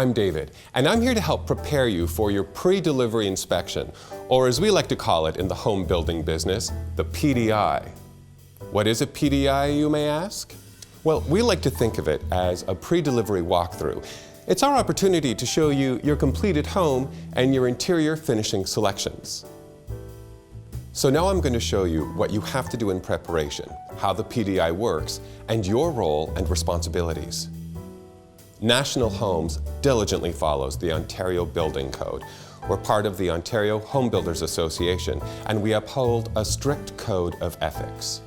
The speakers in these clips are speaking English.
I'm David, and I'm here to help prepare you for your pre-delivery inspection, or as we like to call it in the home building business, the PDI. What is a PDI, you may ask? Well, we like to think of it as a pre-delivery walkthrough. It's our opportunity to show you your completed home and your interior finishing selections. So now I'm going to show you what you have to do in preparation, how the PDI works, and your role and responsibilities. National Homes diligently follows the Ontario Building Code. We're part of the Ontario Home Builders Association, and we uphold a strict code of ethics.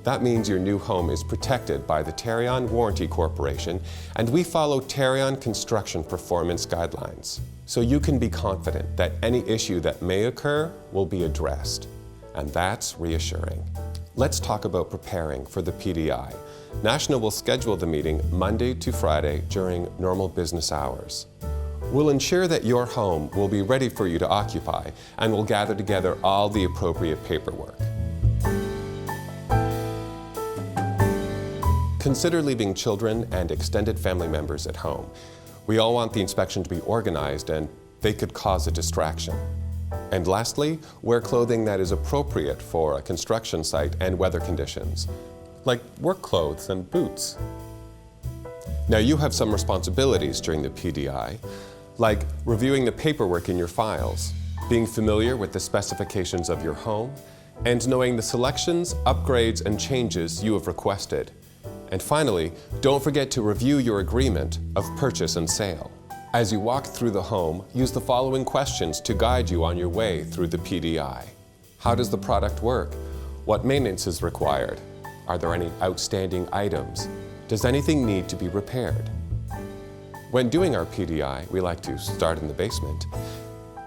That means your new home is protected by the Tarion Warranty Corporation, and we follow Tarion Construction Performance Guidelines. So you can be confident that any issue that may occur will be addressed. And that's reassuring. Let's talk about preparing for the PDI. National will schedule the meeting Monday to Friday during normal business hours. We'll ensure that your home will be ready for you to occupy, and we'll gather together all the appropriate paperwork. Consider leaving children and extended family members at home. We all want the inspection to be organized, and they could cause a distraction. And lastly, wear clothing that is appropriate for a construction site and weather conditions, like work clothes and boots. Now you have some responsibilities during the PDI, like reviewing the paperwork in your files, being familiar with the specifications of your home, and knowing the selections, upgrades, and changes you have requested. And finally, don't forget to review your agreement of purchase and sale. As you walk through the home, use the following questions to guide you on your way through the PDI. How does the product work? What maintenance is required? Are there any outstanding items? Does anything need to be repaired? When doing our PDI, we like to start in the basement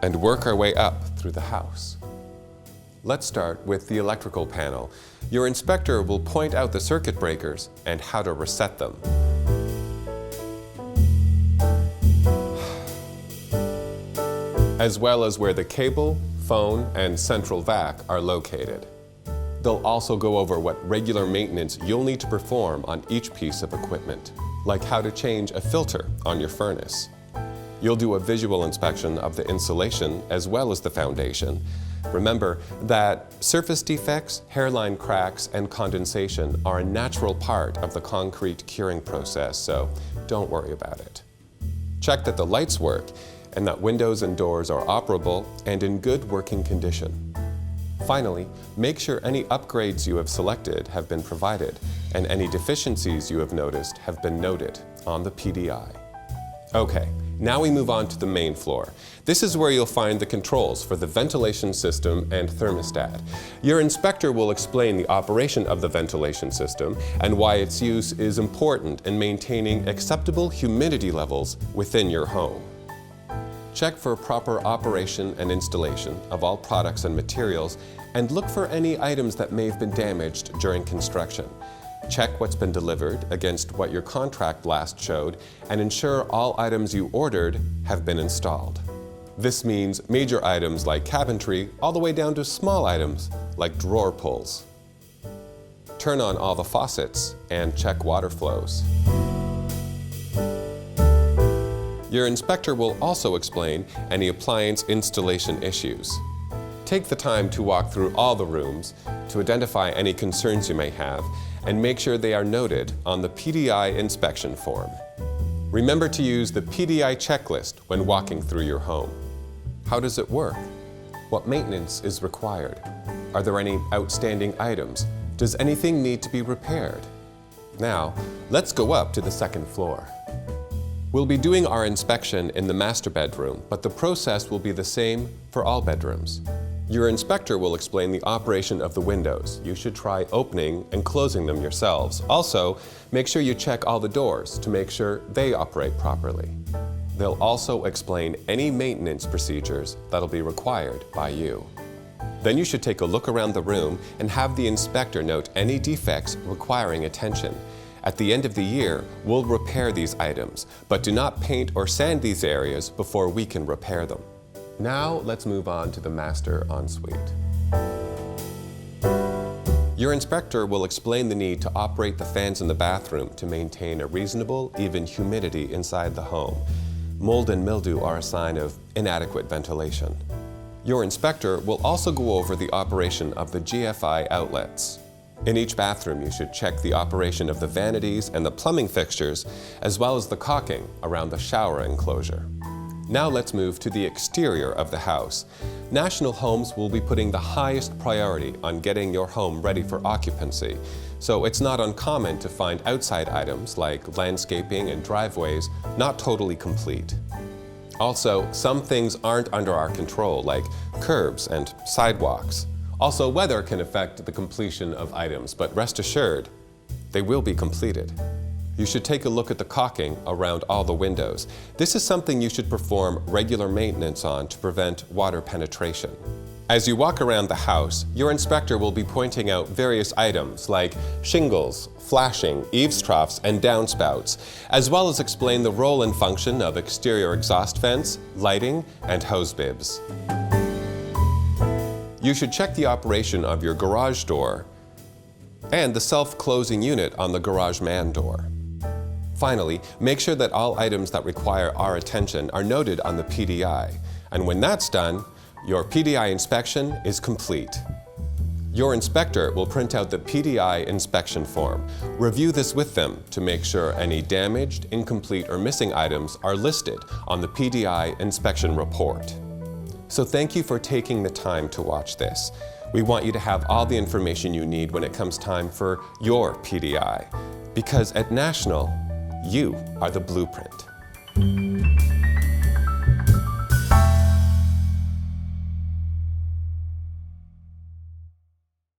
and work our way up through the house. Let's start with the electrical panel. Your inspector will point out the circuit breakers and how to reset them. As well as where the cable, phone, and central vac are located. They'll also go over what regular maintenance you'll need to perform on each piece of equipment, like how to change a filter on your furnace. You'll do a visual inspection of the insulation as well as the foundation. Remember that surface defects, hairline cracks, and condensation are a natural part of the concrete curing process, so don't worry about it. Check that the lights work and that windows and doors are operable and in good working condition. Finally, make sure any upgrades you have selected have been provided and any deficiencies you have noticed have been noted on the PDI. Okay, now we move on to the main floor. This is where you'll find the controls for the ventilation system and thermostat. Your inspector will explain the operation of the ventilation system and why its use is important in maintaining acceptable humidity levels within your home. Check for proper operation and installation of all products and materials, and look for any items that may have been damaged during construction. Check what's been delivered against what your contract last showed, and ensure all items you ordered have been installed. This means major items like cabinetry, all the way down to small items like drawer pulls. Turn on all the faucets and check water flows. Your inspector will also explain any appliance installation issues. Take the time to walk through all the rooms to identify any concerns you may have and make sure they are noted on the PDI inspection form. Remember to use the PDI checklist when walking through your home. How does it work? What maintenance is required? Are there any outstanding items? Does anything need to be repaired? Now, let's go up to the second floor. We'll be doing our inspection in the master bedroom, but the process will be the same for all bedrooms. Your inspector will explain the operation of the windows. You should try opening and closing them yourselves. Also, make sure you check all the doors to make sure they operate properly. They'll also explain any maintenance procedures that'll be required by you. Then you should take a look around the room and have the inspector note any defects requiring attention. At the end of the year, we'll repair these items, but do not paint or sand these areas before we can repair them. Now let's move on to the master ensuite. Your inspector will explain the need to operate the fans in the bathroom to maintain a reasonable, even humidity inside the home. Mold and mildew are a sign of inadequate ventilation. Your inspector will also go over the operation of the GFI outlets. In each bathroom, you should check the operation of the vanities and the plumbing fixtures, as well as the caulking around the shower enclosure. Now let's move to the exterior of the house. National Homes will be putting the highest priority on getting your home ready for occupancy, so it's not uncommon to find outside items like landscaping and driveways not totally complete. Also, some things aren't under our control, like curbs and sidewalks. Also, weather can affect the completion of items, but rest assured, they will be completed. You should take a look at the caulking around all the windows. This is something you should perform regular maintenance on to prevent water penetration. As you walk around the house, your inspector will be pointing out various items like shingles, flashing, eaves troughs, and downspouts, as well as explain the role and function of exterior exhaust vents, lighting, and hose bibs. You should check the operation of your garage door and the self-closing unit on the garage man door. Finally, make sure that all items that require our attention are noted on the PDI, and when that's done, your PDI inspection is complete. Your inspector will print out the PDI inspection form. Review this with them to make sure any damaged, incomplete, or missing items are listed on the PDI inspection report. So thank you for taking the time to watch this. We want you to have all the information you need when it comes time for your PDI, because at National, you are the blueprint.